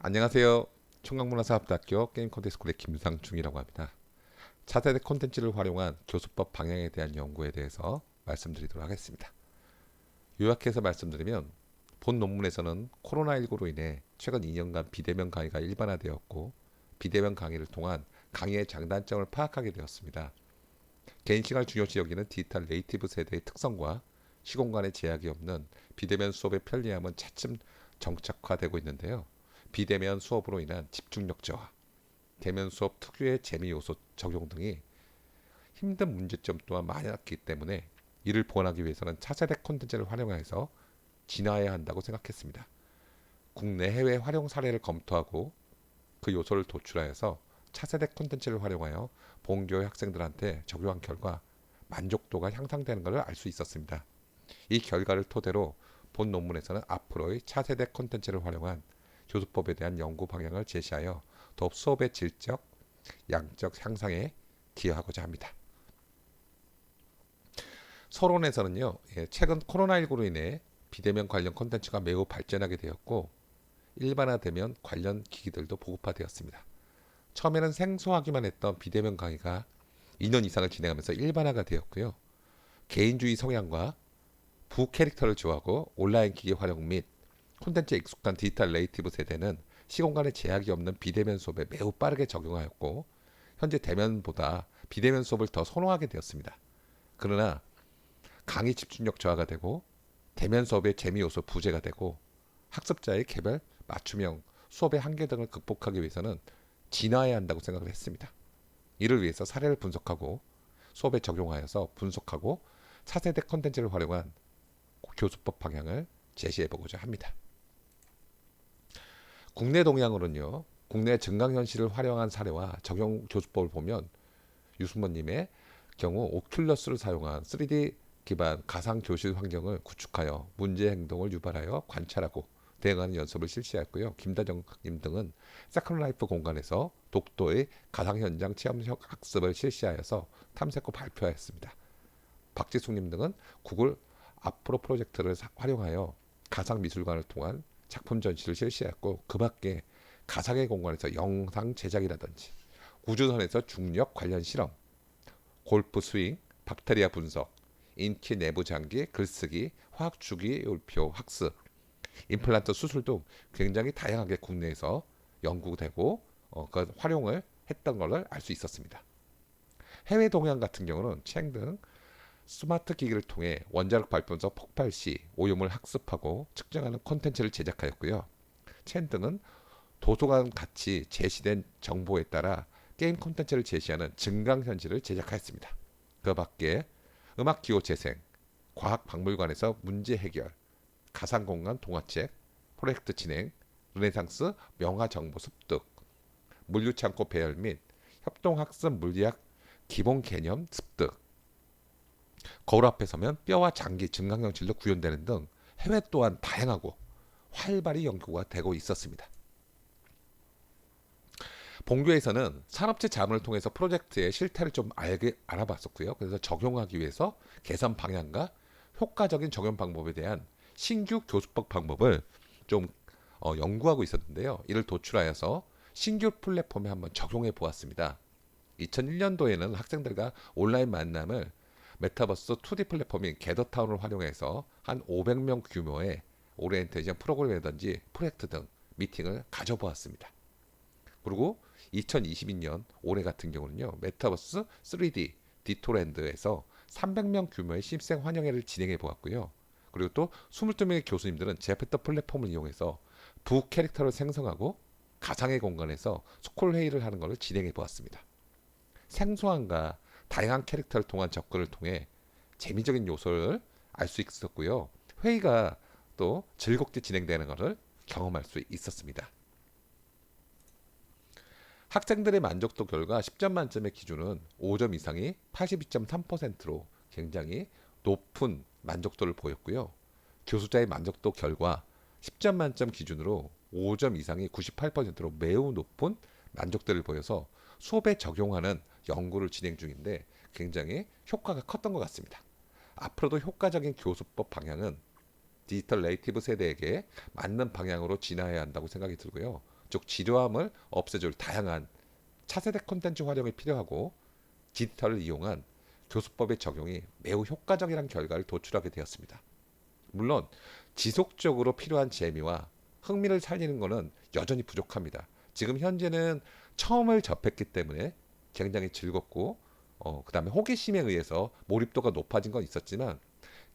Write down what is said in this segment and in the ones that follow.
안녕하세요. 청강문화사업대학교 게임 콘텐츠스쿨의 김상중이라고 합니다. 차세대 콘텐츠를 활용한 교수법 방향에 대한 연구에 대해서 말씀드리도록 하겠습니다. 요약해서 말씀드리면 본 논문에서는 코로나19로 인해 최근 2년간 비대면 강의가 일반화되었고 비대면 강의를 통한 강의의 장단점을 파악하게 되었습니다. 개인 시간을 중요시 여기는 디지털 네이티브 세대의 특성과 시공간의 제약이 없는 비대면 수업의 편리함은 차츰 정착화되고 있는데요. 비대면 수업으로 인한 집중력 저하, 대면 수업 특유의 재미 요소 적용 등이 힘든 문제점 또한 많았기 때문에 이를 보완하기 위해서는 차세대 콘텐츠를 활용해서 진화해야 한다고 생각했습니다. 국내 해외 활용 사례를 검토하고 그 요소를 도출하여서 차세대 콘텐츠를 활용하여 본교의 학생들한테 적용한 결과 만족도가 향상되는 것을 알 수 있었습니다. 이 결과를 토대로 본 논문에서는 앞으로의 차세대 콘텐츠를 활용한 교수법에 대한 연구 방향을 제시하여 더욱 수업의 질적, 양적 향상에 기여하고자 합니다. 서론에서는요, 최근 코로나19로 인해 비대면 관련 콘텐츠가 매우 발전하게 되었고 일반화되면 관련 기기들도 보급화되었습니다. 처음에는 생소하기만 했던 비대면 강의가 2년 이상을 진행하면서 일반화가 되었고요. 개인주의 성향과 부캐릭터를 좋아하고 온라인 기기 활용 및 콘텐츠에 익숙한 디지털 네이티브 세대는 시공간에 제약이 없는 비대면 수업에 매우 빠르게 적용하였고 현재 대면보다 비대면 수업을 더 선호하게 되었습니다. 그러나 강의 집중력 저하가 되고 대면 수업의 재미 요소 부재가 되고 학습자의 개별 맞춤형 수업의 한계 등을 극복하기 위해서는 진화해야 한다고 생각을 했습니다. 이를 위해서 사례를 분석하고 수업에 적용하여서 분석하고 차세대 컨텐츠를 활용한 교수법 방향을 제시해 보고자 합니다. 국내 동향으로는요. 국내 증강현실을 활용한 사례와 적용 교수법을 보면 유승모님의 경우 오큘러스를 사용한 3D 기반 가상 교실 환경을 구축하여 문제 행동을 유발하여 관찰하고 대응하는 연습을 실시했고요. 김다정님 등은 세컨라이프 공간에서 독도의 가상 현장 체험형 학습을 실시하여서 탐색고 발표하였습니다. 박지숙님 등은 구글 앞으로 프로젝트를 활용하여 가상 미술관을 통한 작품 전시를 실시했고 그 밖에 가상의 공간에서 영상 제작이라든지 우주선에서 중력 관련 실험, 골프 스윙, 박테리아 분석, 인키 내부 장기, 글쓰기, 화학 주기율표 학습, 임플란트 수술 등 굉장히 다양하게 국내에서 연구되고 그 활용을 했던 것을 알 수 있었습니다. 해외 동향 같은 경우는 챈 등 스마트 기기를 통해 원자력 발전소 폭발 시 오염을 학습하고 측정하는 콘텐츠를 제작하였고요. 챈 등은 도서관 같이 제시된 정보에 따라 게임 콘텐츠를 제시하는 증강현실을 제작하였습니다. 그 밖에 음악기호 재생, 과학박물관에서 문제 해결, 가상공간 동화책, 프로젝트 진행, 르네상스 명화정보 습득, 물류창고 배열 및 협동학습 물리학 기본 개념 습득, 거울 앞에 서면 뼈와 장기 증강현실로 구현되는 등 해외 또한 다양하고 활발히 연구가 되고 있었습니다. 본교에서는 산업체 자문을 통해서 프로젝트의 실태를 좀 알아봤었고요. 그래서 적용하기 위해서 개선 방향과 효과적인 적용 방법에 대한 신규 교수법 방법을 좀 연구하고 있었는데요. 이를 도출하여서 신규 플랫폼에 한번 적용해 보았습니다. 2001년도에는 학생들과 온라인 만남을 메타버스 2D 플랫폼인 게더타운을 활용해서 한 500명 규모의 오리엔테이션 프로그램이라든지 프로젝트 등 미팅을 가져보았습니다. 그리고 2022년 올해 같은 경우는요. 메타버스 3D 디토랜드에서 300명 규모의 신입생 환영회를 진행해 보았고요. 그리고 또 22명의 교수님들은 제페터 플랫폼을 이용해서 부 캐릭터를 생성하고 가상의 공간에서 스콜 회의를 하는 것을 진행해 보았습니다. 생소함과 다양한 캐릭터를 통한 접근을 통해 재미적인 요소를 알 수 있었고요. 회의가 또 즐겁게 진행되는 것을 경험할 수 있었습니다. 학생들의 만족도 결과 10점 만점의 기준은 5점 이상이 82.3%로 굉장히 높은 만족도를 보였고요. 교수자의 만족도 결과 10점 만점 기준으로 5점 이상이 98%로 매우 높은 만족도를 보여서 수업에 적용하는 연구를 진행 중인데 굉장히 효과가 컸던 것 같습니다. 앞으로도 효과적인 교수법 방향은 디지털 네이티브 세대에게 맞는 방향으로 진화해야 한다고 생각이 들고요. 즉 지루함을 없애줄 다양한 차세대 콘텐츠 활용이 필요하고 디지털을 이용한 교수법의 적용이 매우 효과적이라는 결과를 도출하게 되었습니다. 물론 지속적으로 필요한 재미와 흥미를 살리는 것은 여전히 부족합니다. 지금 현재는 처음을 접했기 때문에 굉장히 즐겁고 그다음에 호기심에 의해서 몰입도가 높아진 건 있었지만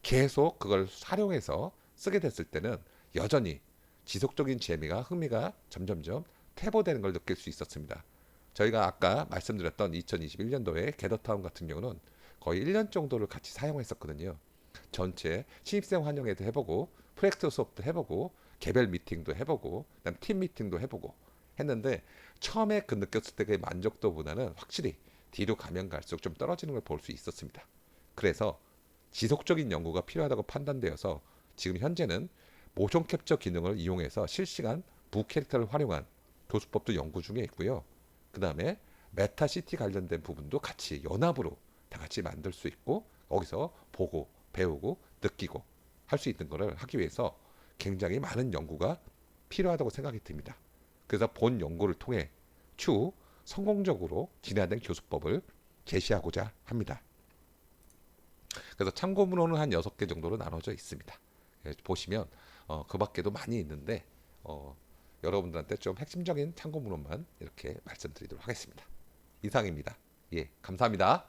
계속 그걸 활용해서 쓰게 됐을 때는 여전히 지속적인 재미가 흥미가 점점점 퇴보되는 걸 느낄 수 있었습니다. 저희가 아까 말씀드렸던 2021년도에 게더타운 같은 경우는 거의 1년 정도를 같이 사용했었거든요. 전체 신입생 환영회도 해보고 프로젝트 수업도 해보고 개별 미팅도 해보고 그다음 팀 미팅도 해보고 했는데 처음에 그 느꼈을 때의 만족도보다는 확실히 뒤로 가면 갈수록 좀 떨어지는 걸 볼 수 있었습니다. 그래서 지속적인 연구가 필요하다고 판단되어서 지금 현재는 모션 캡처 기능을 이용해서 실시간 부캐릭터를 활용한 교수법도 연구 중에 있고요. 그 다음에 메타시티 관련된 부분도 같이 연합으로 다 같이 만들 수 있고 거기서 보고 배우고 느끼고 할 수 있는 것을 하기 위해서 굉장히 많은 연구가 필요하다고 생각이 듭니다. 그래서 본 연구를 통해 추후 성공적으로 진화된 교수법을 제시하고자 합니다. 그래서 참고문헌은 한 6개 정도로 나눠져 있습니다. 보시면 그 밖에도 많이 있는데 여러분들한테 좀 핵심적인 참고문헌만 이렇게 말씀드리도록 하겠습니다. 이상입니다. 예, 감사합니다.